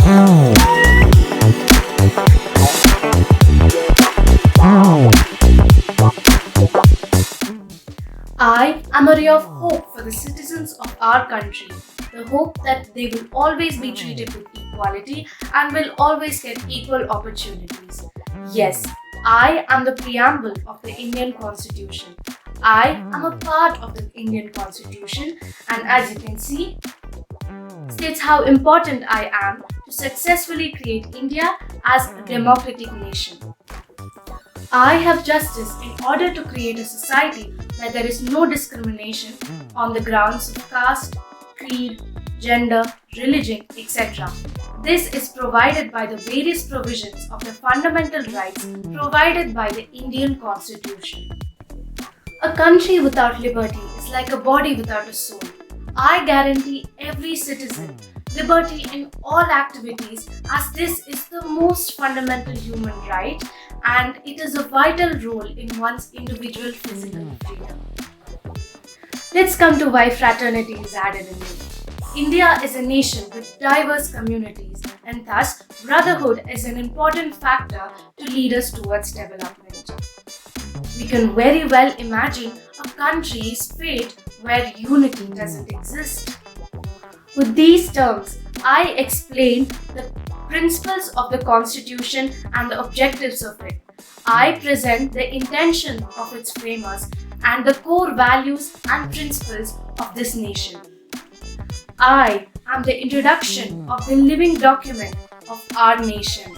I am a ray of hope for the citizens of our country. The hope that they will always be treated with equality and will always get equal opportunities. Yes, I am the preamble of the Indian Constitution. I am a part of the Indian Constitution, and as you can see, states how important I am to successfully create India as a democratic nation. I have justice in order to create a society where there is no discrimination on the grounds of caste, creed, gender, religion, etc. This is provided by the various provisions of the fundamental rights provided by the Indian Constitution. A country without liberty is like a body without a soul. I guarantee every citizen liberty in all activities as this is the most fundamental human right and it is a vital role in one's individual physical freedom. Let's come to why fraternity is added in it. India is a nation with diverse communities and thus brotherhood is an important factor to lead us towards development. We can very well imagine a country's fate where unity doesn't exist. With these terms, I explain the principles of the Constitution and the objectives of it. I present the intention of its framers and the core values and principles of this nation. I am the introduction of the living document of our nation.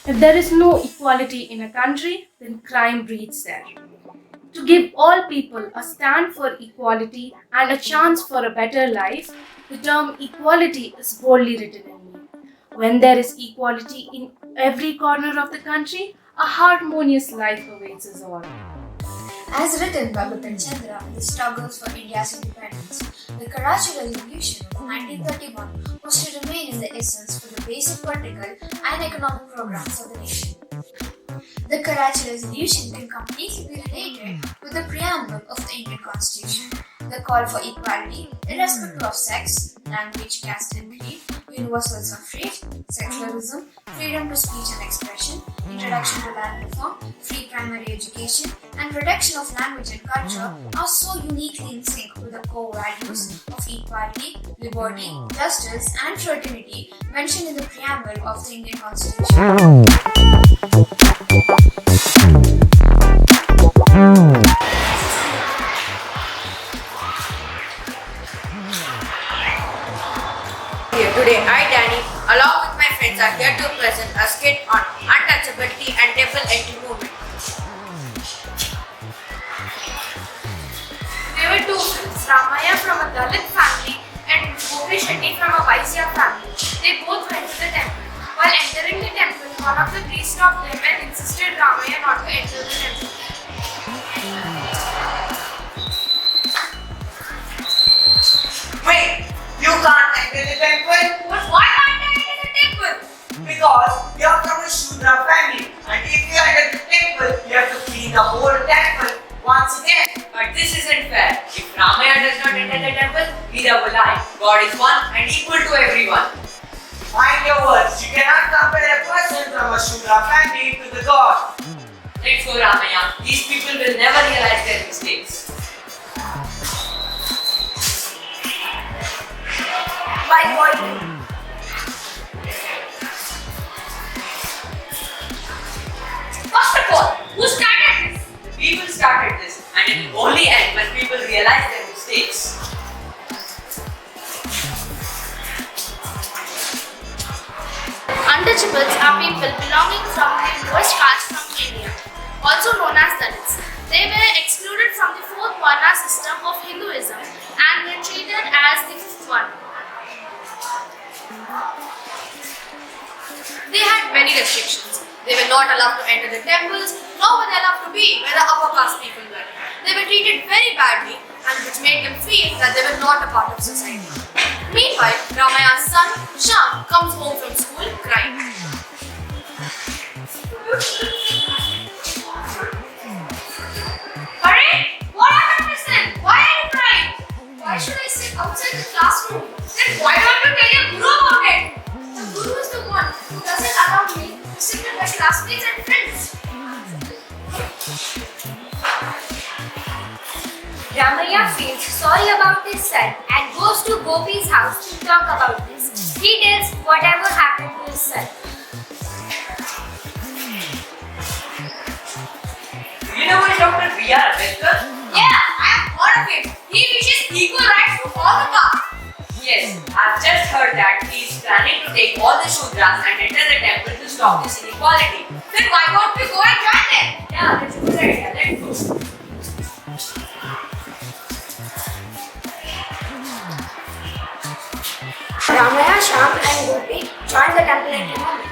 If there is no equality in a country, then crime breeds there. To give all people a stand for equality and a chance for a better life, the term equality is boldly written in me. When there is equality in every corner of the country, a harmonious life awaits us all. As written by Bipin Chandra in the struggles for India's independence, the Karachi Resolution of 1931 was to remain in the essence for the basic political and economic programs of the nation. The Karachi Resolution can completely be related with the preamble of the Indian Constitution, the call for equality irrespective of sex, language, caste and creed, universal suffrage, secularism, freedom to speech and expression, introduction to land reform, free primary education, and protection of language and culture are so uniquely in sync with the core values of equality, liberty, justice, and fraternity mentioned in the preamble of the Indian Constitution. Here today, I, Danny, along with my friends, are here to present a skit on untouchability and temple entry movement. There were two friends, Ramaya from a Dalit family and Gopi Shetty from a Vaisya family. They both went to the temple. While entering the temple, one of the priests stopped them and insisted Ramaya not to enter the temple. Wait, you can't enter the temple? But why can't I enter the temple? Because you are from a Shudra family, and if you enter the temple, you have to clean the whole temple once again. But this isn't fair. If Ramaya does not enter the temple, neither will I. God is one and equal to everyone. Mind your words, you cannot compare a person from a Shudra family to the God. Let's go, Ramaya. These people will never realize their mistakes. By God, First of all, who started this? The people started this, and it will only end when people realize their mistakes. Untouchables are people belonging from the lowest caste from India, also known as Dalits. They were excluded from the fourth Varna system of Hinduism and were treated as the fifth one. They had many restrictions. They were not allowed to enter the temples, nor were they allowed to be where the upper caste people were. They were treated very badly, and which made them feel that they were not a part of society. Meanwhile, Ramaya's son, Sham, comes home from school crying. Hurry! What happened, Kristen? Why are you crying? Why should I sit outside the classroom? Then why don't you tell your guru about it? sorry about his son and goes to Gopi's house to talk about this. He tells whatever happened to his son. You know what Dr. B.R. Ambedkar? Yeah, I have heard of him. He wishes equal rights to all the castes. Yes, I've just heard that he is planning to take all the Shudras and enter the temple to stop this inequality. Then why don't we go and join them? Yeah, that's a good idea. Let's go. Ramaya, Sham and Gopi join the temple at the moment.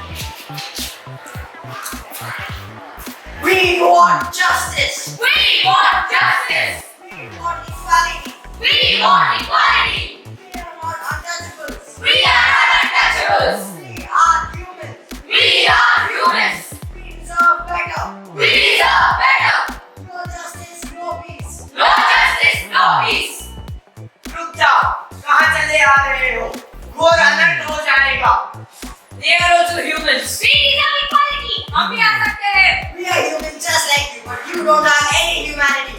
We want justice! We want justice. We want equality! We want equality. We are not untouchables! We are not untouchables. We are humans! We are humans. We deserve better! We deserve better. No justice, no peace! No justice, no peace. रुक जाओ, कहाँ चले आ रहे हो? घोर अनर्थ हो जाएगा। They are also humans. We deserve equality. हम भी आ सकते हैं. We are humans just like you, but you don't have any humanity.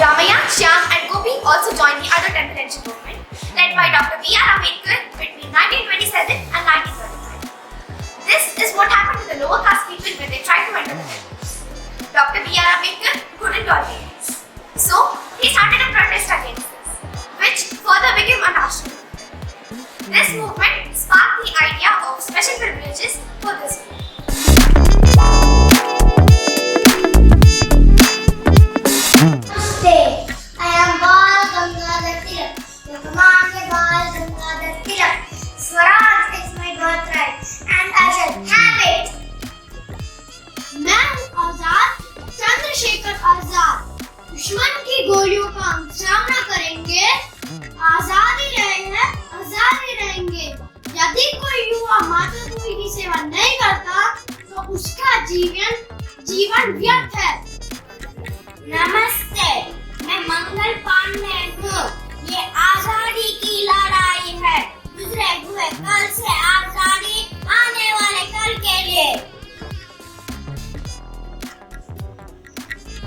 Ramaya, Shyam and Gopi also joined the other temple tension movement led by Dr. B.R. Ambedkar between 1927 and 1935. This is what happened to the lower caste people when they tried to enter the temple. Dr. B.R. Ambedkar couldn't tolerate this. So, he started a protest against this, which further became a national movement. This movement sparked the idea of special privileges for this group. Namaste. I am Bal Gangadhar Tilak. Your command is Bal Gangadhar Tilak. Swaraj is my birthright and I shall have it. मैं हूँ आजाद चंद्रशेखर आजाद। दुश्मन की गोलियों का हम सामना करेंगे। आजाद ही रहे हैं, आजाद ही रहेंगे। यदि कोई युवा मातृभूमि की सेवा नहीं करता तो उसका जीवन व्यर्थ है। नमस्ते, मैं मंगल पांडे हूँ। ये आजादी की लड़ाई है। गुजरे हुए कल से आजादी आने वाले कल के लिए।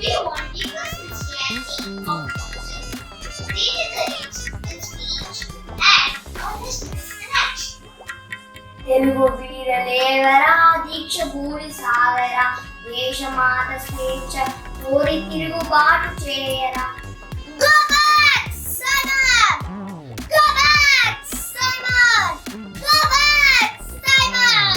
We want equal consistency of voices, free in speech, and honestness in action. Telugu వీరలేవరా దీక్ష భూరి సాగరా దేశమాత స్వేచ్ఛ కోరి తిరుగుబాటు చేయరా. Go back, Simon! Go back, Simon! Go back, Simon!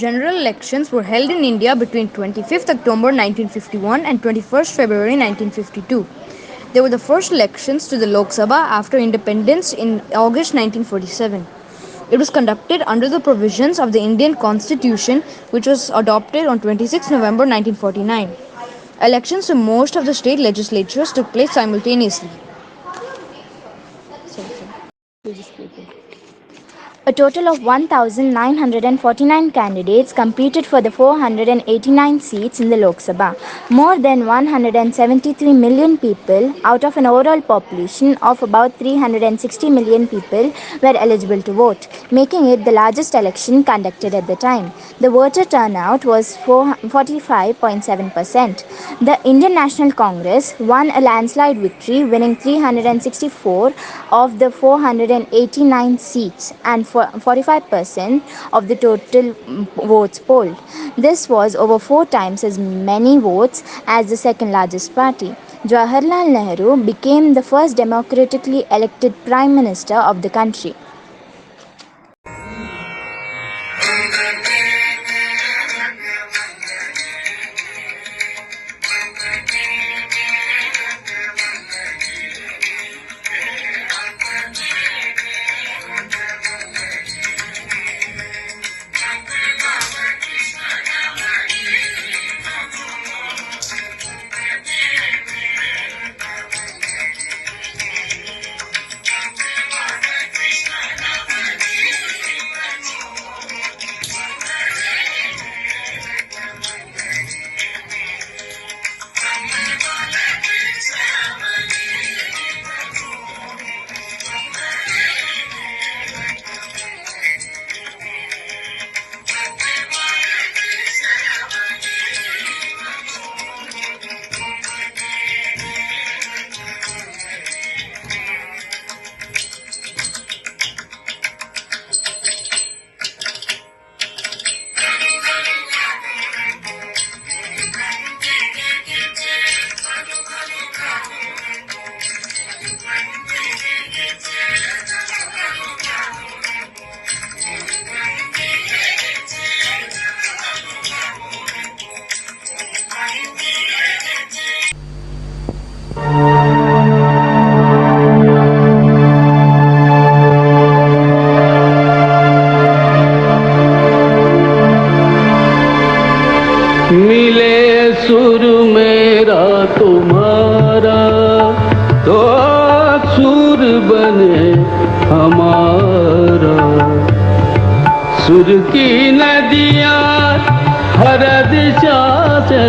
General elections were held in India between 25th October 1951 and 21st February 1952. They were the first elections to the Lok Sabha after independence in August 1947. It was conducted under the provisions of the Indian Constitution, which was adopted on 26 November 1949. Elections to most of the state legislatures took place simultaneously. A total of 1,949 candidates competed for the 489 seats in the Lok Sabha. More than 173 million people out of an overall population of about 360 million people were eligible to vote, making it the largest election conducted at the time. The voter turnout was 45.7%. The Indian National Congress won a landslide victory, winning 364 of the 489 seats and 45% of the total votes polled. This was over 4 times as many votes as the second largest party. Jawaharlal Nehru became the first democratically elected Prime Minister of the country. Krishna सुर मेरा तुम्हारा तो सुर बने हमारा। सुर की नदियाँ हर दिशा से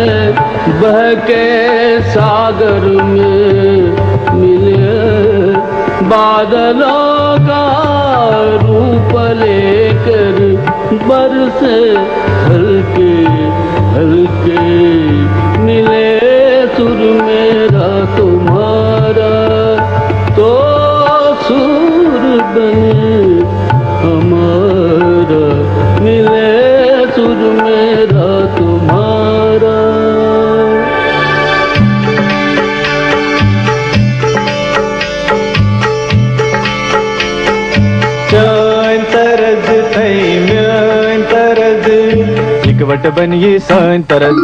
बह के सागर में मिले, बादलों का रूप लेकर बरसे हल्के हल्के, मिले सुर मेरा तुम्हारा तो सुर बने हमारा। मिले सुर मेरा तुम्हारा। सान तरज थई म्यान तरज इकवट बनिए सान तरज।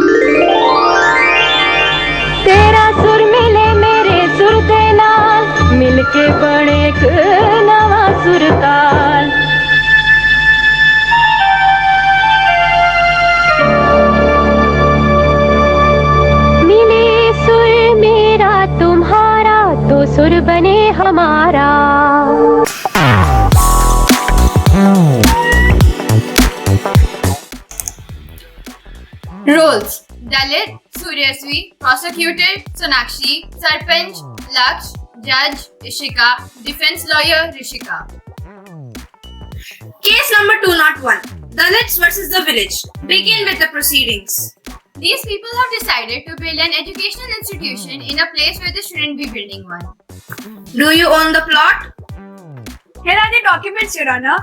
तेरा सुर मिले मेरे सुर दे नाल, मिलके बने एक नवा सुर ताल। मिले सुर मेरा तुम्हारा तो सुर बने हमारा। Roles: Dalit, Suryasvi, Prosecutor, Sonakshi, Sarpanch, Laksh, Judge, Ishika, Defense Lawyer, Rishika. Case number 201. Dalits versus the village. Begin with the proceedings. These people have decided to build an educational institution in a place where they shouldn't be building one. Do you own the plot? Here are the documents, Your Honor.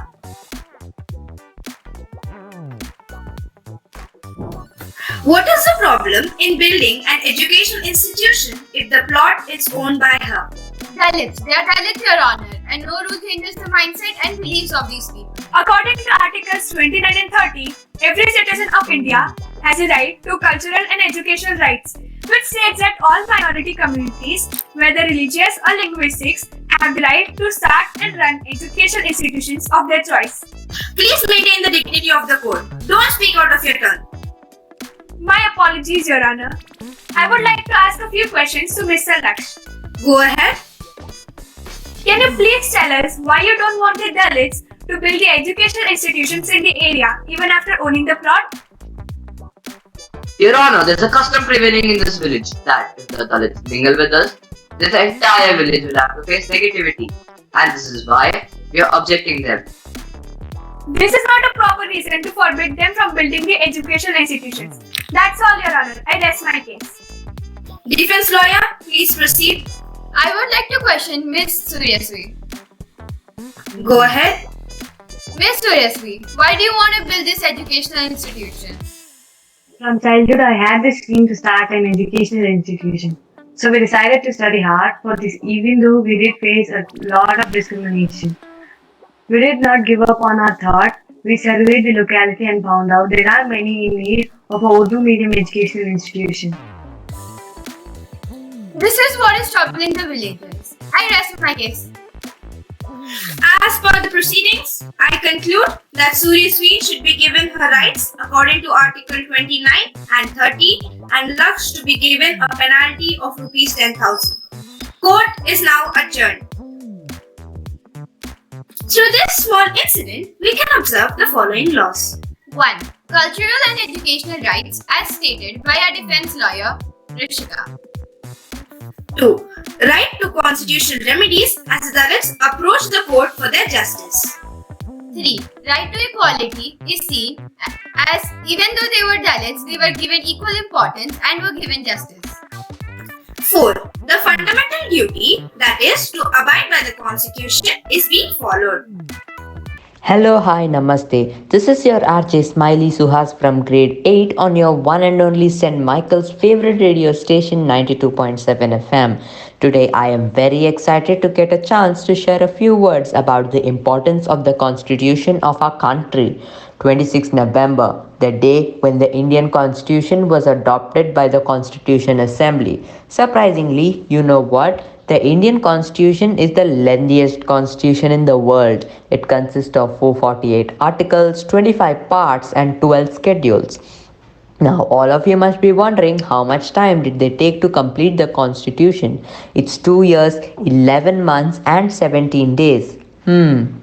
What is the problem in building an educational institution if the plot is owned by her? Dalits. They are Dalits, Your Honor, and no rule changes the mindset and beliefs of these people. According to Articles 29 and 30, every citizen of India has a right to cultural and educational rights, which states that all minority communities, whether religious or linguistics, have the right to start and run educational institutions of their choice. Please maintain the dignity of the court. Don't speak out of your turn. My apologies, Your Honor. I would like to ask a few questions to Mr. Laksh. Go ahead. Can you please tell us why you don't want the Dalits to build the educational institutions in the area even after owning the plot? Your Honor, there's a custom prevailing in this village that if the Dalits mingle with us, this entire village will have to face negativity, and this is why we are objecting them. This is not a proper reason to forbid them from building the educational institutions. That's all, Your Honor. I rest my case. Defense lawyer, please proceed. I would like to question Ms. Suryasvi. Go ahead. Ms. Suryasvi, why do you want to build this educational institution? From childhood, I had this dream to start an educational institution. So we decided to study hard for this, even though we did face a lot of discrimination. We did not give up on our thought. We surveyed the locality and found out there are many in need of a Urdu medium educational institution. This is what is troubling the villagers. I rest my case. As per the proceedings, I conclude that Suryasvi should be given her rights according to Article 29 and 30 and Laksh to be given a penalty of Rs 10,000. Court is now adjourned. Through this small incident, we can observe the following laws. 1. Cultural and educational rights as stated by our defense lawyer, Rishika. 2. Right to constitutional remedies as the Dalits approach the court for their justice. 3. Right to equality is seen as even though they were Dalits, they were given equal importance and were given justice. 4. The fundamental duty, that is to abide by the constitution, is being followed. Hello, hi, namaste. This is your RJ Smiley Suhas from grade 8 on your one and only St. Michael's favorite radio station 92.7 FM. Today I am very excited to get a chance to share a few words about the importance of the constitution of our country. 26 November, the day when the Indian Constitution was adopted by the Constitution Assembly. Surprisingly, you know what? The Indian Constitution is the lengthiest constitution in the world. It consists of 448 articles, 25 parts and 12 schedules. Now, all of you must be wondering how much time did they take to complete the constitution? It's 2 years, 11 months, and 17 days.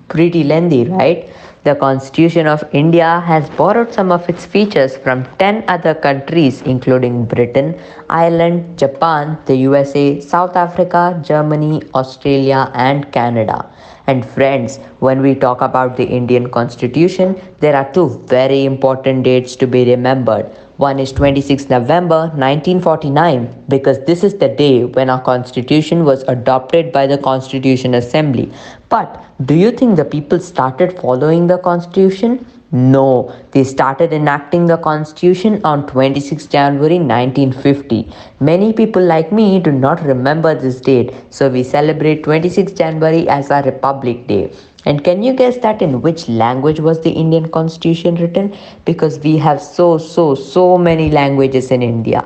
Pretty lengthy, right? The Constitution of India has borrowed some of its features from 10 other countries, including Britain, Ireland, Japan, the USA, South Africa, Germany, Australia, and Canada. And friends, when we talk about the Indian Constitution, there are two very important dates to be remembered. One is 26 November 1949 because this is the day when our constitution was adopted by the Constitution Assembly. But do you think the people started following the constitution? No, they started enacting the constitution on 26 January 1950. Many people like me do not remember this date, so we celebrate 26 January as our Republic Day. And can you guess that in which language was the Indian constitution written? Because we have so many languages in India.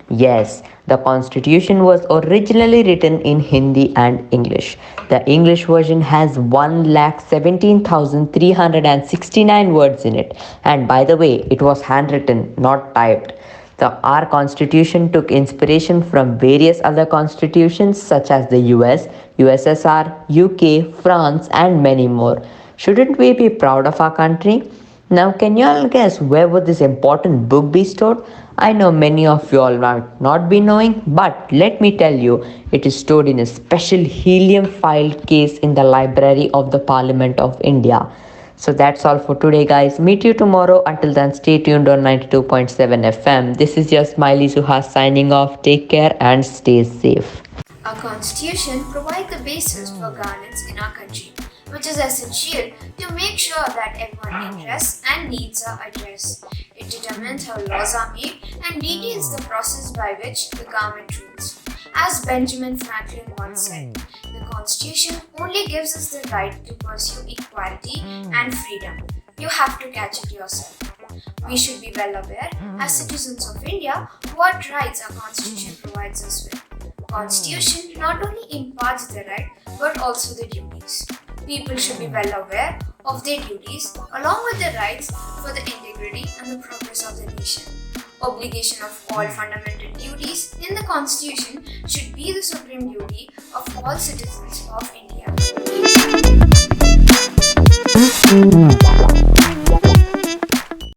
Yes, the constitution was originally written in Hindi and English. The English version has 1,17,369 words in it. And by the way, it was handwritten, not typed. Our constitution took inspiration from various other constitutions such as the US, USSR, UK, France, and many more. Shouldn't we be proud of our country? Now, can you all guess where would this important book be stored? I know many of you all might not be knowing, but let me tell you, it is stored in a special helium filed case in the Library of the Parliament of India. So that's all for today, guys. Meet you tomorrow. Until then, stay tuned on 92.7 FM. This is your Smiley Suhas signing off. Take care and stay safe. Our constitution provides the basis for governance in our country, which is essential to make sure that everyone's interests and needs are addressed. It determines how laws are made and details the process by which the government rules. As Benjamin Franklin once said, the Constitution only gives us the right to pursue equality and freedom. You have to catch it yourself. We should be well aware, as citizens of India, what rights our Constitution provides us with. Constitution not only imparts the right but also the duties. People should be well aware of their duties along with the rights for the integrity and the progress of the nation. Obligation of all fundamental duties in the Constitution should be the supreme duty of all citizens of India.